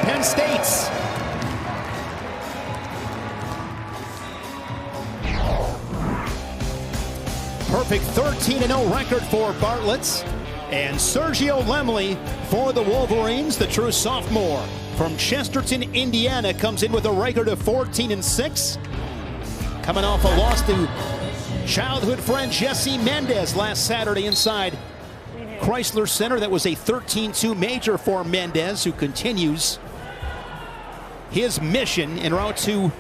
Penn State's. Perfect 13-0 record for Bartlett. And Sergio Lemley for the Wolverines, the true sophomore from Chesterton, Indiana, comes in with a record of 14-6. Coming off a loss to childhood friend Jesse Mendez last Saturday inside Chrysler Center. That was a 13-2 major for Mendez, who continues his mission en route to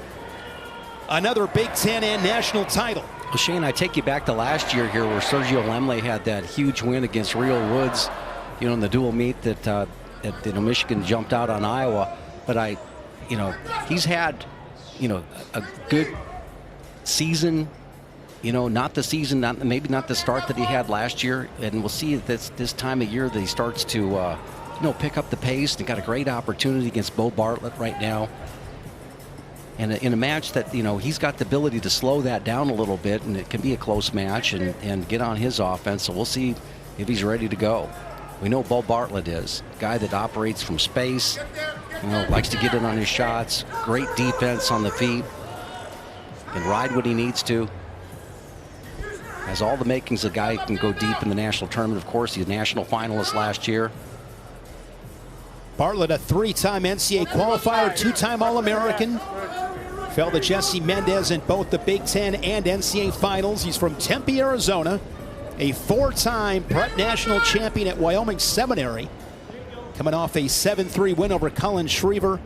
another Big Ten and national title. Well, Shane, I take you back to last year here where Sergio Lemley had that huge win against Real Woods, in the dual meet that Michigan jumped out on Iowa. But he's had, a good season. Not the season, maybe not the start that he had last year. And we'll see this time of year that he starts to, pick up the pace. And got a great opportunity against Beau Bartlett right now. And in a match that, he's got the ability to slow that down a little bit, and it can be a close match and get on his offense. So we'll see if he's ready to go. We know Beau Bartlett is a guy that operates from space, likes to get in on his shots, great defense on the feet, can ride when he needs to. Has all the makings of a guy who can go deep in the national tournament. Of course, he's a national finalist last year. Bartlett, a three-time NCAA qualifier, two-time All-American. Fell to Jesse Mendez in both the Big Ten and NCAA finals. He's from Tempe, Arizona. A four-time prep national champion at Wyoming Seminary. Coming off a 7-3 win over Colin Schriever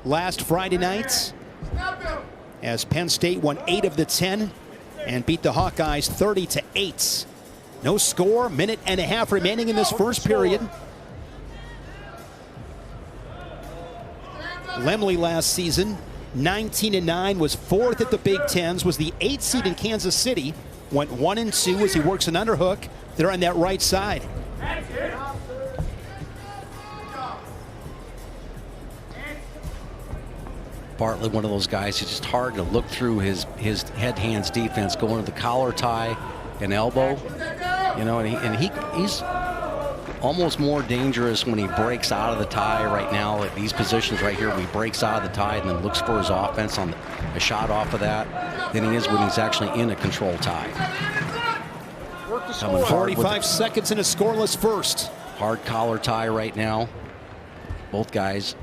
last Friday night, as Penn State won 8 of the 10 and beat the Hawkeyes 30-8. No score, minute and a half remaining in this first period. Lemley last season, 19-9, was 4th at the Big Tens, was the 8th seed in Kansas City, went 1-2 as he works an underhook there on that right side. Bartlett, one of those guys who's just hard to look through his head-hands defense, going to the collar tie and elbow, and he's almost more dangerous when he breaks out of the tie right now at these positions right here. When he breaks out of the tie and then looks for his offense on a shot off of that than he is when he's actually in a control tie. 45 seconds in a scoreless first. Hard collar tie right now. Both guys.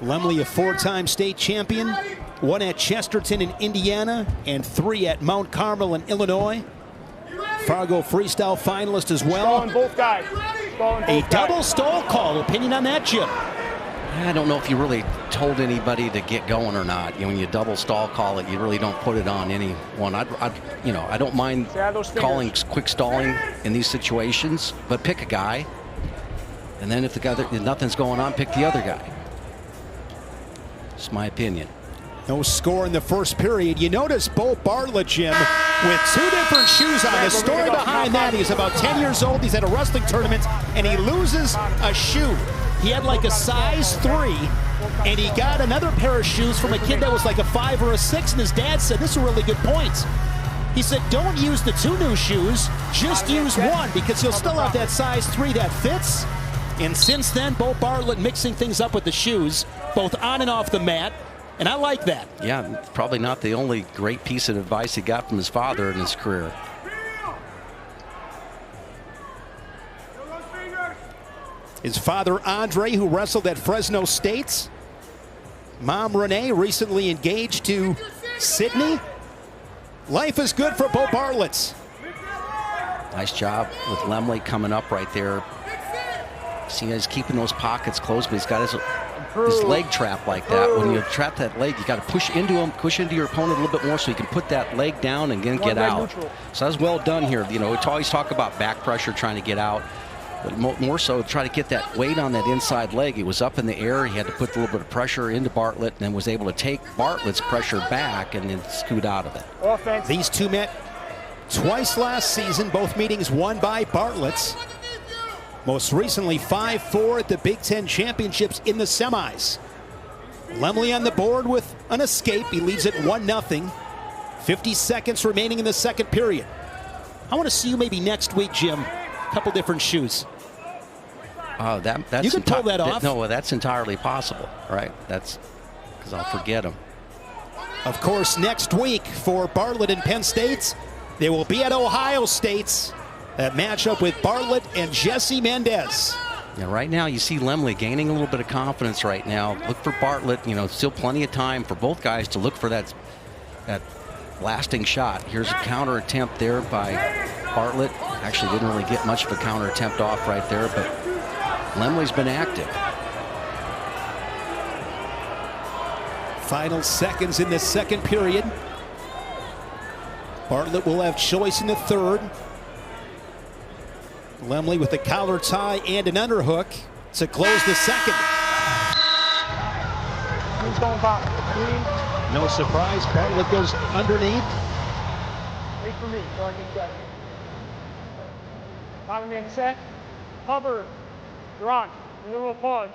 Lemley, a 4-time state champion, 1 at Chesterton in Indiana and 3 at Mount Carmel in Illinois. Fargo freestyle finalist as well. Stalling both guys. A double stall call. Opinion on that, Jim? I don't know if you really told anybody to get going or not. When you double stall call it, you really don't put it on anyone. I don't mind calling quick stalling in these situations, but pick a guy, and then if nothing's going on, pick the other guy. It's my opinion. No score in the first period. You notice Beau Bartlett, Jim, with 2 different shoes on. The story behind that, he's about 10 years old. He's at a wrestling tournament, and he loses a shoe. He had like a size 3, and he got another pair of shoes from a kid that was like a 5 or a 6, and his dad said, this is a really good point. He said, don't use the 2 new shoes, just use 1, because you'll still have that size 3 that fits. And since then, Beau Bartlett mixing things up with the shoes, both on and off the mat. And I like that. Yeah, probably not the only great piece of advice he got from his father in his career. His father, Andre, who wrestled at Fresno State. Mom, Renee, recently engaged to Sydney. Life is good for Beau Bartlett. Nice job with Lemley coming up right there. See, he's keeping those pockets closed, but he's got his leg trap like that. When you trap that leg, you got to push into him, push into your opponent a little bit more so you can put that leg down and then get out. So that's well done here. We always talk about back pressure, trying to get out, but more so try to get that weight on that inside leg. It was up in the air. He had to put a little bit of pressure into Bartlett and then was able to take Bartlett's pressure back and then scoot out of it. Offense. These two met twice last season, both meetings won by Bartlett. Most recently 5-4 at the Big Ten Championships in the semis. Lemley on the board with an escape. He leads it 1-0. 50 seconds remaining in the second period. I want to see you maybe next week, Jim. A couple different shoes. That's you can pull that off. No, that's entirely possible, right? That's because I'll forget him. Of course, next week for Bartlett and Penn State, they will be at Ohio State. That matchup with Bartlett and Jesse Mendez. Yeah, right now you see Lemley gaining a little bit of confidence right now. Look for Bartlett. You know, still plenty of time for both guys to look for that lasting shot. Here's a counter attempt there by Bartlett. Actually didn't really get much of a counter attempt off right there, but Lemley's been active. Final seconds in the second period. Bartlett will have choice in the third. Lemley with a collar tie and an underhook to close the second. Who's going back? No surprise, Bartlett goes underneath. Wait for me, so I can get it. Time being set. Cover. You're on. Little pause.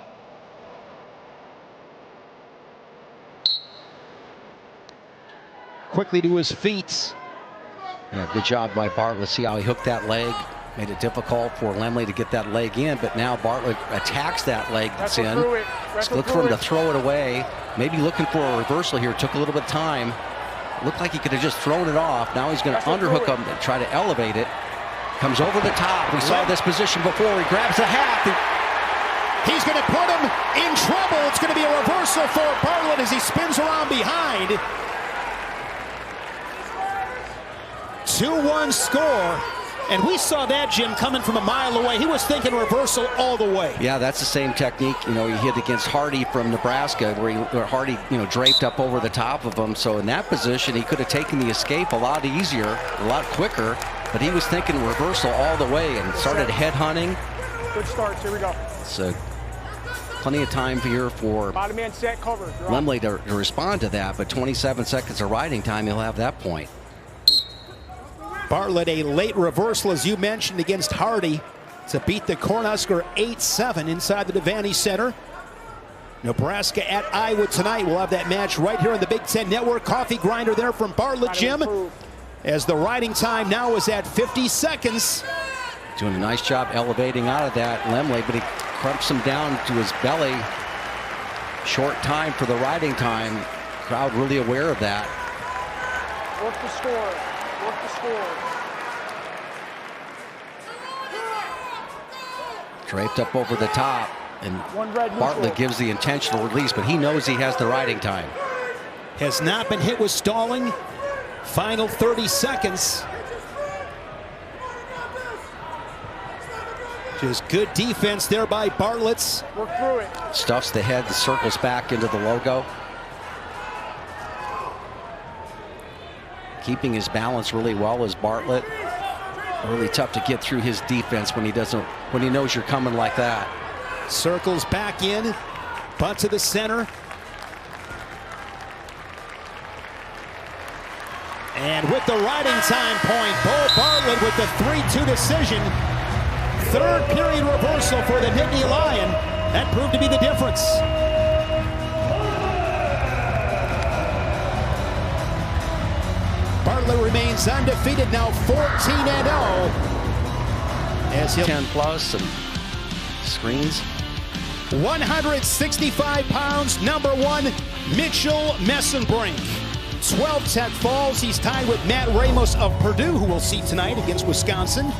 Quickly to his feet. Yeah, good job by Bartlett. See how he hooked that leg. Made it difficult for Lemley to get that leg in, but now Bartlett attacks that leg that's in. Look for him to throw it away. Maybe looking for a reversal here. Took a little bit of time. Looked like he could have just thrown it off. Now he's going to underhook him and try to elevate it. Comes over the top. We saw this position before. He grabs the half. He's going to put him in trouble. It's going to be a reversal for Bartlett as he spins around behind. 2-1 score. And we saw that, Jim, coming from a mile away. He was thinking reversal all the way. Yeah, that's the same technique. You know, he hit against Hardy from Nebraska, where Hardy, you know, draped up over the top of him. So in that position, he could have taken the escape a lot easier, a lot quicker. But he was thinking reversal all the way and started head hunting. Good starts. Here we go. So plenty of time here for Bottom man set, cover. Lemley to respond to that. But 27 seconds of riding time, he'll have that point. Bartlett, a late reversal, as you mentioned, against Hardy to beat the Cornhusker 8-7 inside the Devaney Center. Nebraska at Iowa tonight. We'll have that match right here on the Big Ten Network. Coffee grinder there from Bartlett, Jim, as the riding time now is at 50 seconds. Doing a nice job elevating out of that, Lemley, but he crumps him down to his belly. Short time for the riding time. Crowd really aware of that. Work the score. Work the score. Draped up over the top, and Bartlett gives the intentional release, but he knows he has the riding time. Has not been hit with stalling. Final 30 seconds. Just good defense there by Bartlett. Work through it. Stuffs the head, the circles back into the logo. Keeping his balance really well is Bartlett. Really tough to get through his defense when he knows you're coming like that. Circles back in, butt to the center. And with the riding time point, Beau Bartlett with the 3-2 decision. Third period reversal for the Nittany Lion. That proved to be the difference. Bartlett remains undefeated, now 14-0. As he'll 10 plus and screens. 165 pounds, number one, Mitchell Masenbrink. 12 tech falls. He's tied with Matt Ramos of Purdue, who we'll see tonight against Wisconsin.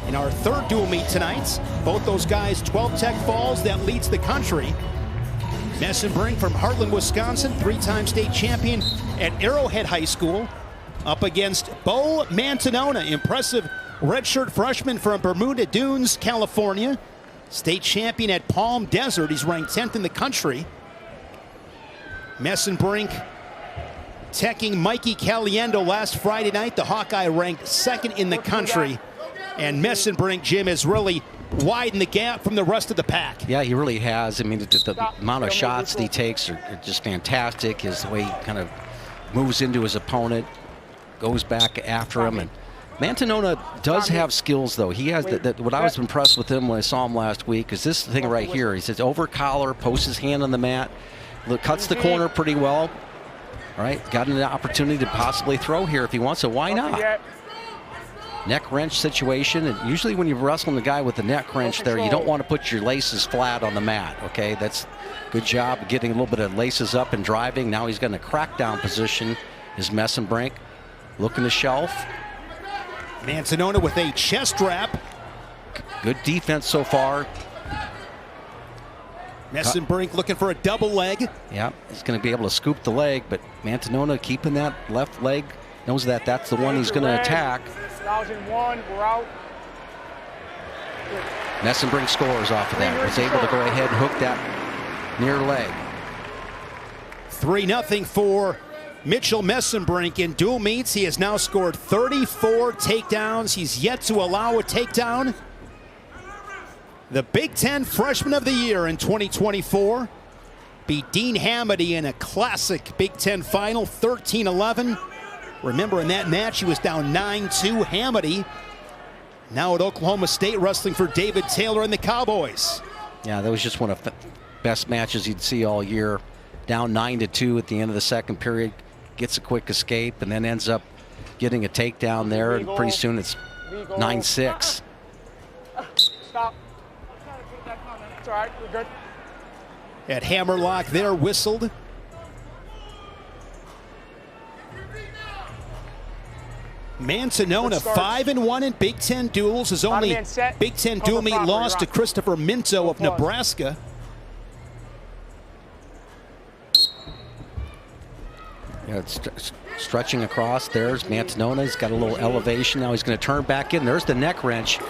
In our third dual meet tonight, both those guys 12 tech falls. That leads the country. Masenbrink from Heartland, Wisconsin, three-time state champion at Arrowhead High School, up against Beau Mantanona, impressive redshirt freshman from Bermuda Dunes, California, state champion at Palm Desert. He's ranked 10th in the country. Masenbrink teching Mikey Caliendo last Friday night. The Hawkeye ranked second in the country. And Masenbrink, Jim, has really widened the gap from the rest of the pack. Yeah, he really has. I mean, the amount of shots that he takes are just fantastic. His way he kind of moves into his opponent, goes back after him. And Mantanona does have skills, though. He has what I was impressed with him when I saw him last week is this thing right here. He says over collar, posts his hand on the mat, cuts the corner pretty well. All right, got an opportunity to possibly throw here if he wants to. Why not? neck wrench situation. And usually when you're wrestling the guy with the neck wrench there, you don't want to put your laces flat on the mat, okay? That's good job of getting a little bit of laces up and driving. Now he's got a crackdown position, is Masenbrink. Looking the shelf. Mantanona with a chest wrap. Good defense so far. Masenbrink looking for a double leg. Yeah, he's going to be able to scoop the leg, but Mantanona keeping that left leg, knows that that's the one he's going to attack. 1001, we're out. Masenbrink scores off of that. Was able to go ahead and hook that near leg. 3-0 for Mitchell Masenbrink in dual meets. He has now scored 34 takedowns. He's yet to allow a takedown. The Big Ten Freshman of the Year in 2024 beat Dean Hamady in a classic Big Ten final, 13-11. Remember, in that match, he was down 9-2. Hamady now at Oklahoma State wrestling for David Taylor and the Cowboys. Yeah, that was just one of the best matches you'd see all year. Down 9-2 at the end of the second period. Gets a quick escape and then ends up getting a takedown there. And pretty soon it's 9-6. Stop. It's all right, we're good. At hammerlock there, whistled. Mantanona 5-1 in Big Ten duels. His only Big Ten dual meet loss to Christopher Minto of Nebraska. Yeah, it's stretching across. There's Mantanona. He's got a little elevation. Now he's going to turn back in. There's the neck wrench.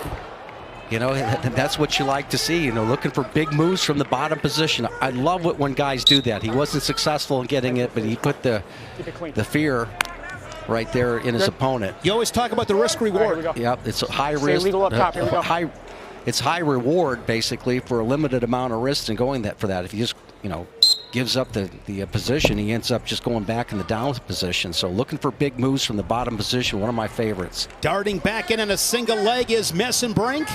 You know, that's what you like to see, you know, looking for big moves from the bottom position. I love it when guys do that. He wasn't successful in getting it, but he put the fear right there in his opponent. You always talk about the risk reward. Right, yep, it's a high risk. It's high reward basically for a limited amount of risk and going for that. If he just, you know, gives up the position, he ends up just going back in the down position. So looking for big moves from the bottom position, one of my favorites. Darting back in on a single leg is Masenbrink.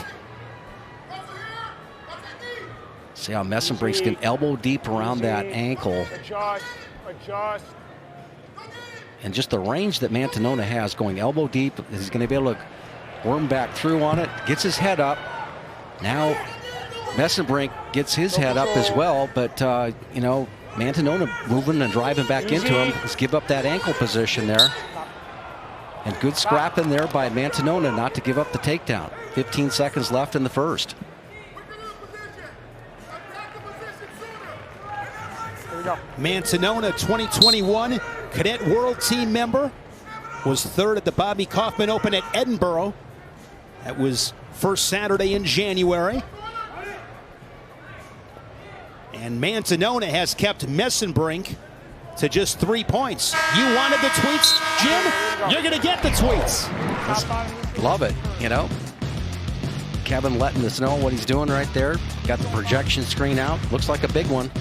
See how Masenbrink's getting elbow deep around that ankle. Adjust. And just the range that Mantanona has going elbow deep, he's going to be able to worm back through on it, gets his head up. Now Masenbrink gets his head up as well, but you know, Mantanona moving and driving back into him. Let's give up that ankle position there. And good scrapping there by Mantanona not to give up the takedown. 15 seconds left in the first. Mantanona, 2021 Cadet World Team member, was third at the Bobby Kaufman Open at Edinburgh. That was first Saturday in January. And Mantanona has kept Masenbrink to just 3 points. You wanted the tweets, Jim? You're going to get the tweets. Love it, you know. Kevin letting us know what he's doing right there. Got the projection screen out. Looks like a big one.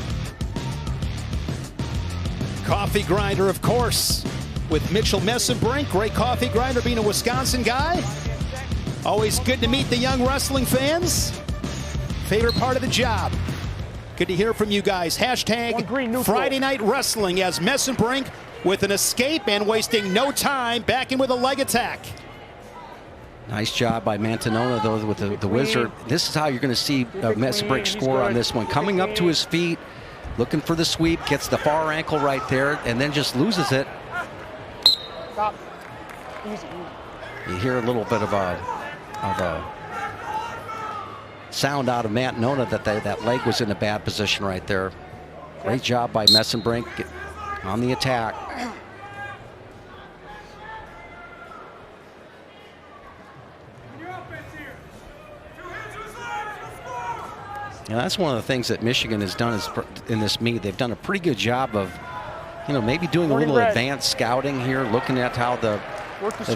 Coffee grinder, of course, with Mitchell Masenbrink. Great coffee grinder, being a Wisconsin guy. Always good to meet the young wrestling fans. Favorite part of the job. Good to hear from you guys. Hashtag Friday Night Wrestling as Masenbrink with an escape and wasting no time back in with a leg attack. Nice job by Mantanona, though, with the wizard. This is how you're going to see Masenbrink score on this one. Coming up to his feet, looking for the sweep, gets the far ankle right there, and then just loses it. Stop. Easy. You hear a little bit of a sound out of Mantanona that leg was in a bad position right there. Great job by Masenbrink on the attack. You know, that's one of the things that Michigan has done in this meet. They've done a pretty good job of, you know, maybe doing a little advanced scouting here, looking at how they've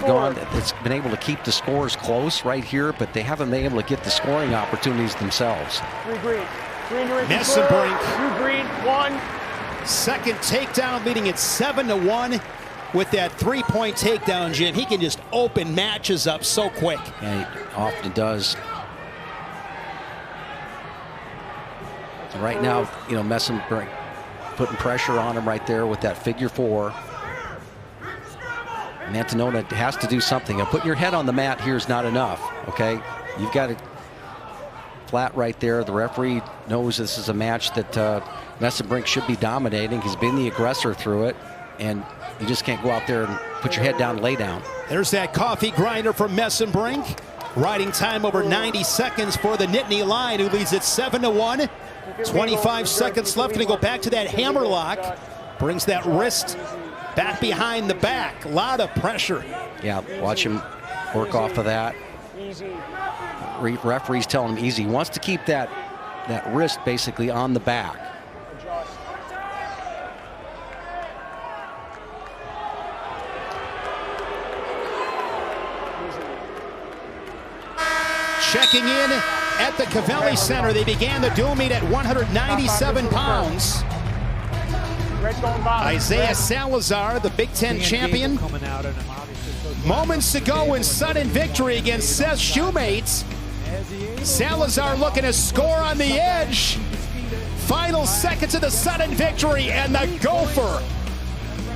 gone. It's been able to keep the scores close right here, but they haven't been able to get the scoring opportunities themselves. Masenbrink. Green, 1. Second takedown, leading it 7-1 with that 3-point takedown, Jim. He can just open matches up so quick. Yeah, he often does. Right now, you know, Masenbrink putting pressure on him right there with that figure 4. Mantanona has to do something. And putting your head on the mat here is not enough, okay? You've got it flat right there. The referee knows this is a match that Masenbrink should be dominating. He's been the aggressor through it, and you just can't go out there and put your head down and lay down. There's that coffee grinder from Masenbrink. Riding time over 90 seconds for the Nittany Lion, who leads it 7-1. 25 seconds left. Going to go back to that hammer lock. Brings that wrist back behind the back. A lot of pressure. Yeah, watch him work off of that. Referee's telling him easy. He wants to keep that wrist basically on the back. Checking in at the Cavelli Center. They began the dual meet at 197 pounds. Isaiah Salazar, the Big Ten champion. Moments to go in sudden victory against Seth's shoemates. Salazar looking to score on the edge. Final seconds of the sudden victory, and the Gopher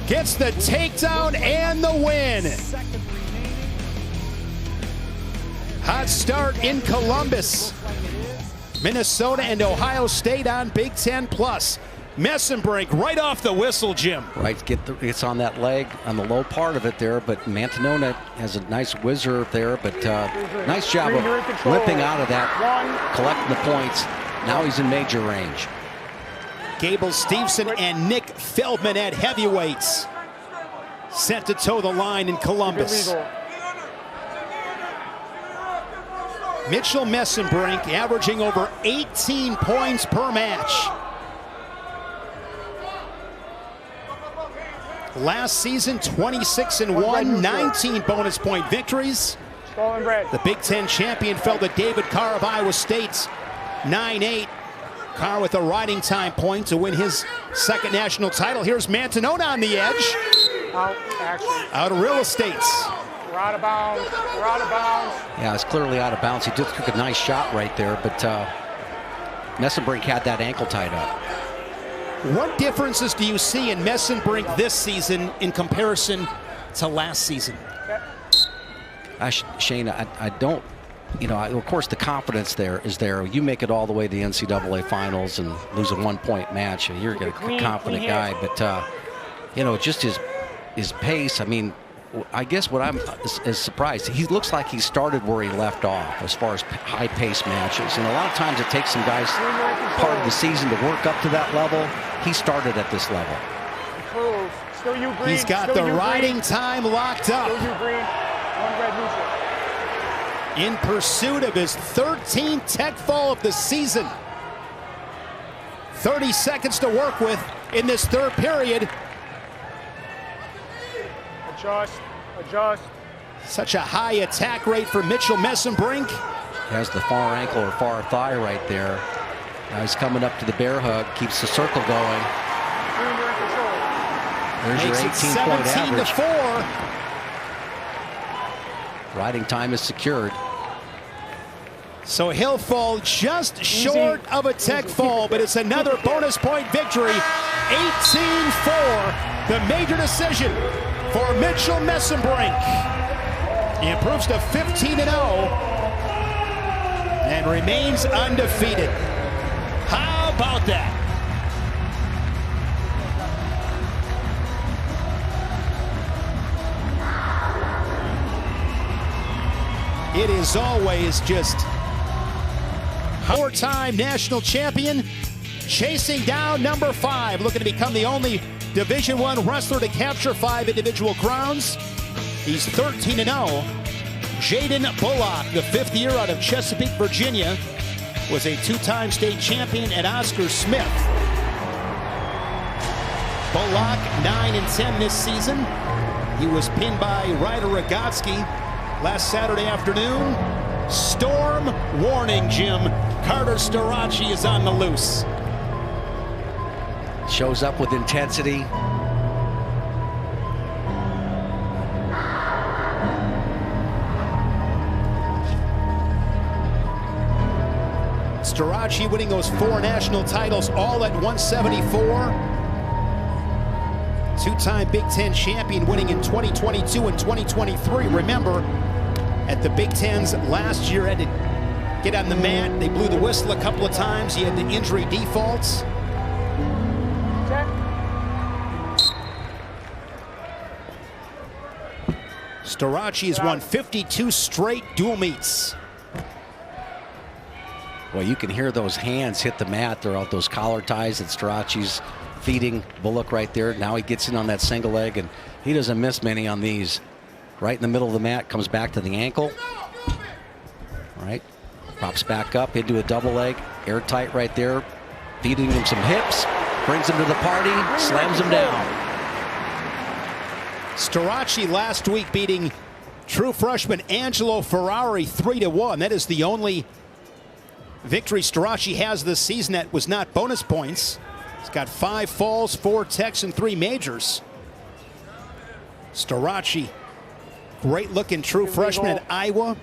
gets the takedown and the win. Hot start in Columbus. Minnesota and Ohio State on Big Ten Plus. Masenbrink right off the whistle, Jim. Right, gets on that leg on the low part of it there, but Mantanona has a nice whizzer there, but nice job of whipping out of that, collecting the points. Now he's in major range. Gable Stevenson and Nick Feldman at heavyweights set to toe the line in Columbus. Mitchell Masenbrink averaging over 18 points per match. Last season, 26-1, 19 bonus point victories. The Big Ten champion fell to David Carr of Iowa State, 9-8. Carr with a riding time point to win his second national title. Here's Mantanona on the edge. Out of real estate. We're out of bounds. We're out of bounds. Yeah, it's clearly out of bounds. He just took a nice shot right there, but Masenbrink had that ankle tied up. What differences do you see in Masenbrink this season in comparison to last season? Shane, I don't, of course the confidence there is there. You make it all the way to the NCAA finals and lose a 1-point match, and you're a confident guy. But, just his pace, I mean, I guess what I'm is surprised, he looks like he started where he left off as far as high-paced matches. And a lot of times it takes some guys part of the season to work up to that level. He started at this level. He's got the riding time locked up. In pursuit of his 13th tech fall of the season. 30 seconds to work with in this third period. Adjust. Such a high attack rate for Mitchell Masenbrink. Has the far ankle or far thigh right there. Now he's coming up to the bear hug, keeps the circle going. There's your 18-point average. 17-4. Riding time is secured. So he'll fall just short of a tech fall, but it's another bonus point victory. 18-4, the major decision for Mitchell Masenbrink. He improves to 15-0 and remains undefeated. How about that? It is always just four-time national champion, chasing down number 5, looking to become the only Division I wrestler to capture 5 individual crowns. He's 13-0. Jaden Bullock, the 5th year out of Chesapeake, Virginia, was a 2-time state champion at Oscar Smith. Bullock 9-10 this season. He was pinned by Ryder Rogotsky last Saturday afternoon. Storm warning, Jim. Carter Starocci is on the loose. Shows up with intensity. Starocci winning those 4 national titles all at 174. Two-time Big Ten champion, winning in 2022 and 2023. Remember, at the Big Ten's last year, had to get on the mat. They blew the whistle a couple of times. He had the injury defaults. Starocci has won 52 straight dual meets. Well, you can hear those hands hit the mat. They're out those collar ties that Starocci's feeding Bullock right there. Now he gets in on that single leg, and he doesn't miss many on these. Right in the middle of the mat, comes back to the ankle. All right, props back up into a double leg, airtight right there, feeding him some hips, brings him to the party, slams him down. Starocci last week beating true freshman Angelo Ferrari 3-1. That is the only victory Starocci has this season that was not bonus points. He's got 5 falls, 4 techs, and 3 majors. Starocci, great looking true freshman at Iowa.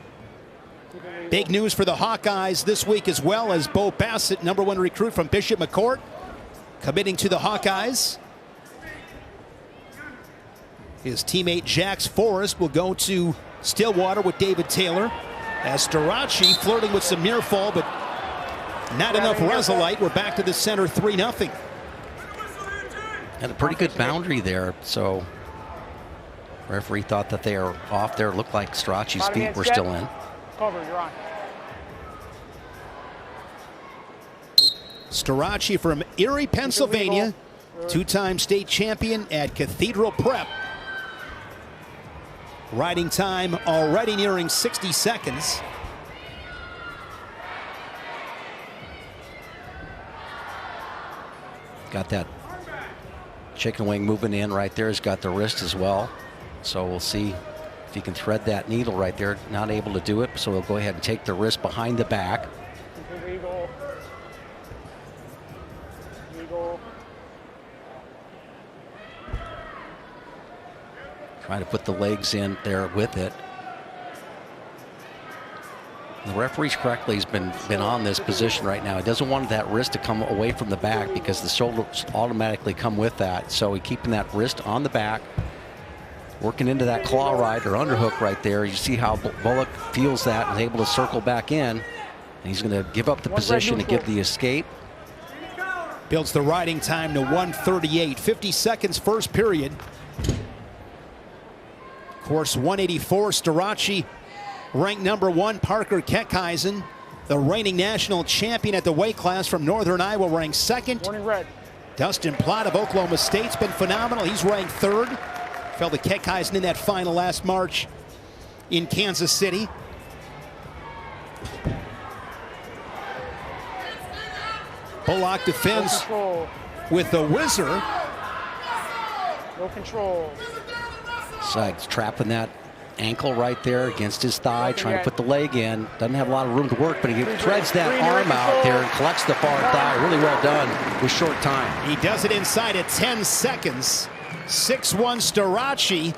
Big news for the Hawkeyes this week as well, as Beau, #1 recruit from Bishop McCourt, committing to the Hawkeyes. His teammate Jax Forrest will go to Stillwater with David Taylor. As Starocci flirting with some near fall, but not enough Resolite. We're back to the center, 3-0. Had a pretty good boundary there, so referee thought that they are off there. Looked like Starocci's feet were still in. Cover, you're on. Starocci from Erie, Pennsylvania, 2-time state champion at Cathedral Prep. Riding time already nearing 60 seconds. Got that chicken wing moving in right there. He's got the wrist as well. So we'll see if he can thread that needle right there. Not able to do it, so we'll go ahead and take the wrist behind the back. Eagle. Eagle. Trying to put the legs in there with it. The referee's correctly has been on this position right now. He doesn't want that wrist to come away from the back because the shoulders automatically come with that. So he's keeping that wrist on the back, working into that claw ride or underhook right there. You see how Bullock feels that and is able to circle back in. And he's going to give up the position to give the escape. Builds the riding time to 1:38. 50 seconds first period. Course 184, Starocci ranked #1. Parker Keckheisen, the reigning national champion at the weight class from Northern Iowa, ranked 2nd. Morning red. Dustin Plott of Oklahoma State's been phenomenal. He's ranked 3rd. Fell to Keckheisen in that final last March in Kansas City. Bullock defends with the whizzer. No control. Sykes trapping that ankle right there against his thigh, trying to put the leg in. Doesn't have a lot of room to work, but he threads that arm out there and collects the far thigh. Really well done with short time. He does it inside at 10 seconds. 6-1 Starocci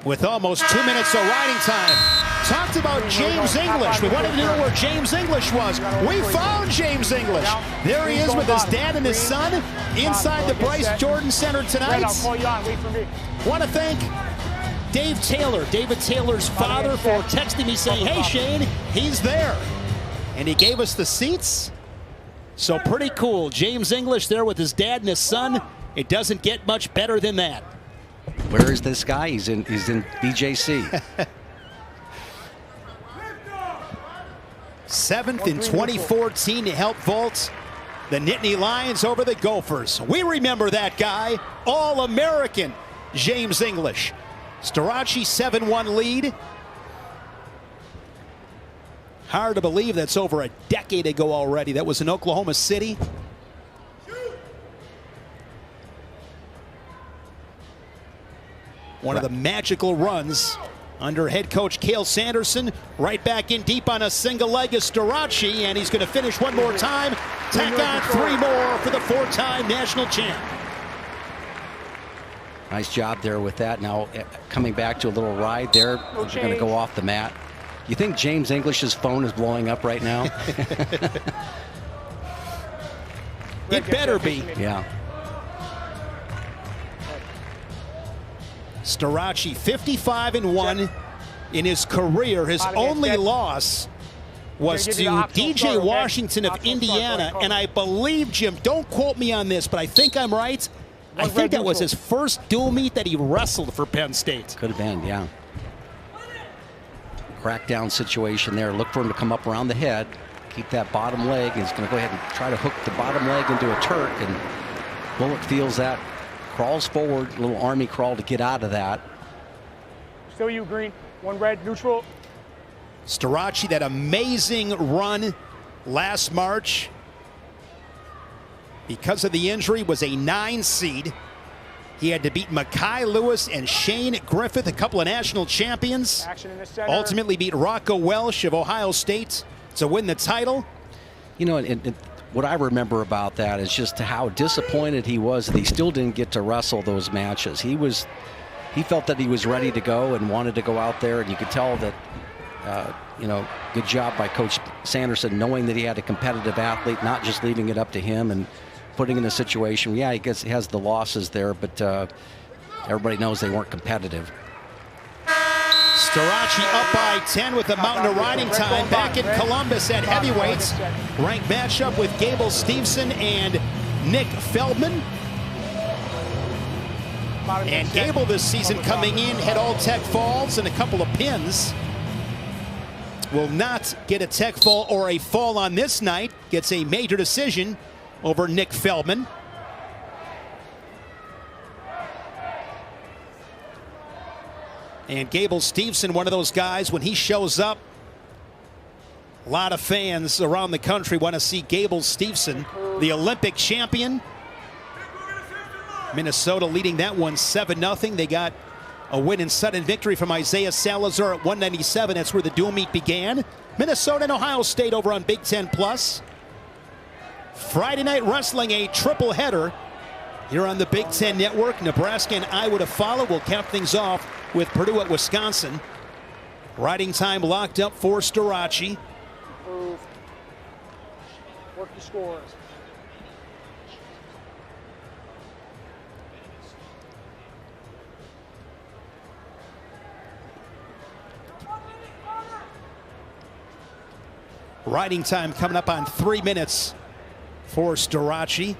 with almost 2 minutes of riding time. Talked about James English. We wanted to know where James English was. We found James English. There he is with his dad and his son inside the Bryce Jordan Center tonight. I'll call you on. Wait for me. Want to thank Dave Taylor, David Taylor's father, for texting me saying, hey Shane, he's there. And he gave us the seats. So pretty cool. James English there with his dad and his son. It doesn't get much better than that. Where is this guy? He's in BJC. 7th in 2014 to help vault the Nittany Lions over the Gophers. We remember that guy, All-American James English. Starocci 7-1 lead. Hard to believe that's over a decade ago already. That was in Oklahoma City. One of the magical runs under head coach Cale Sanderson. Right back in deep on a single leg is Starocci, and he's going to finish one more time. Tack on 3 more for the 4-time national champ. Nice job there with that. Now coming back to a little ride there. We're going to go off the mat. You think James English's phone is blowing up right now? It better be. Yeah. Starocci 55-1 in his career. His only loss was to DJ Washington of Indiana, and I believe, Jim, don't quote me on this, but I think I'm right. I think that was his first dual meet that he wrestled for Penn State. Could have been, yeah. Crackdown situation there. Look for him to come up around the head. Keep that bottom leg. He's going to go ahead and try to hook the bottom leg into a Turk, and Bullock feels that. Crawls forward, a little army crawl to get out of that. Still you, green. One red, neutral. Starocci, that amazing run last March, because of the injury, was a 9 seed. He had to beat Makai Lewis and Shane Griffith, a couple of national champions. Action in the center. Ultimately beat Rocco Welsh of Ohio State to win the title. You know, what I remember about that is just how disappointed he was that he still didn't get to wrestle those matches. He felt that he was ready to go and wanted to go out there, and you could tell that, you know, good job by Coach Sanderson knowing that he had a competitive athlete, not just leaving it up to him and putting in a situation. Yeah, he has the losses there, but everybody knows they weren't competitive. Starocci up by 10 with a mountain of riding time. Back in Columbus at heavyweights. Ranked matchup with Gable Stevenson and Nick Feldman. And Gable this season coming in had all tech falls and a couple of pins. Will not get a tech fall or a fall on this night. Gets a major decision over Nick Feldman. And Gable Stevenson, one of those guys, when he shows up, a lot of fans around the country want to see Gable Stevenson, the Olympic champion. Minnesota leading that one 7-0. They got a win and sudden victory from Isaiah Salazar at 197. That's where the dual meet began. Minnesota and Ohio State over on Big Ten Plus. Friday night wrestling, a triple header here on the Big Ten Network. Nebraska and Iowa to follow. We'll cap things off with Purdue at Wisconsin. Riding time locked up for Starocci. Improve. Work the scores. Riding time coming up on 3 minutes for Starocci.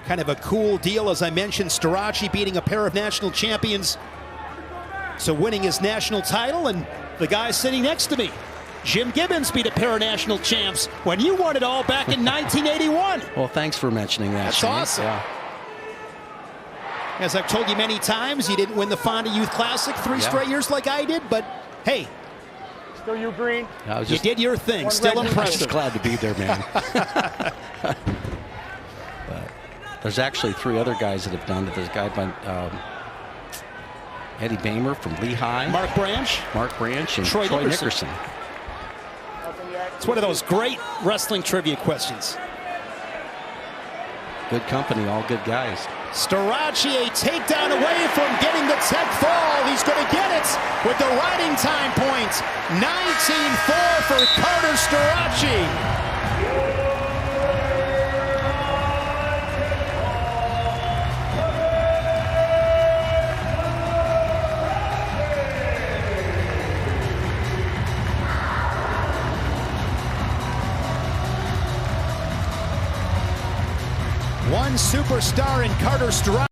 Kind of a cool deal, as I mentioned. Starocci beating a pair of national champions to winning his national title, and the guy sitting next to me, Jim Gibbons, beat a pair of national champs when you won it all back in 1981. Well, thanks for mentioning that. That's Shane. awesome. Yeah. As I've told you many times, you didn't win the Fonda Youth Classic 3 straight years like I did, but hey, still you, green. You did your thing. Still I'm impressive. just glad to be there, man. There's actually 3 other guys that have done it. There's a guy by Eddie Bamer from Lehigh. Mark Branch, and Troy Nickerson. It's one of those great wrestling trivia questions. Good company, all good guys. Starocci, a takedown away from getting the tech fall. He's going to get it with the riding time point. 19-4 for Carter Starocci. One superstar in Carter Starocci.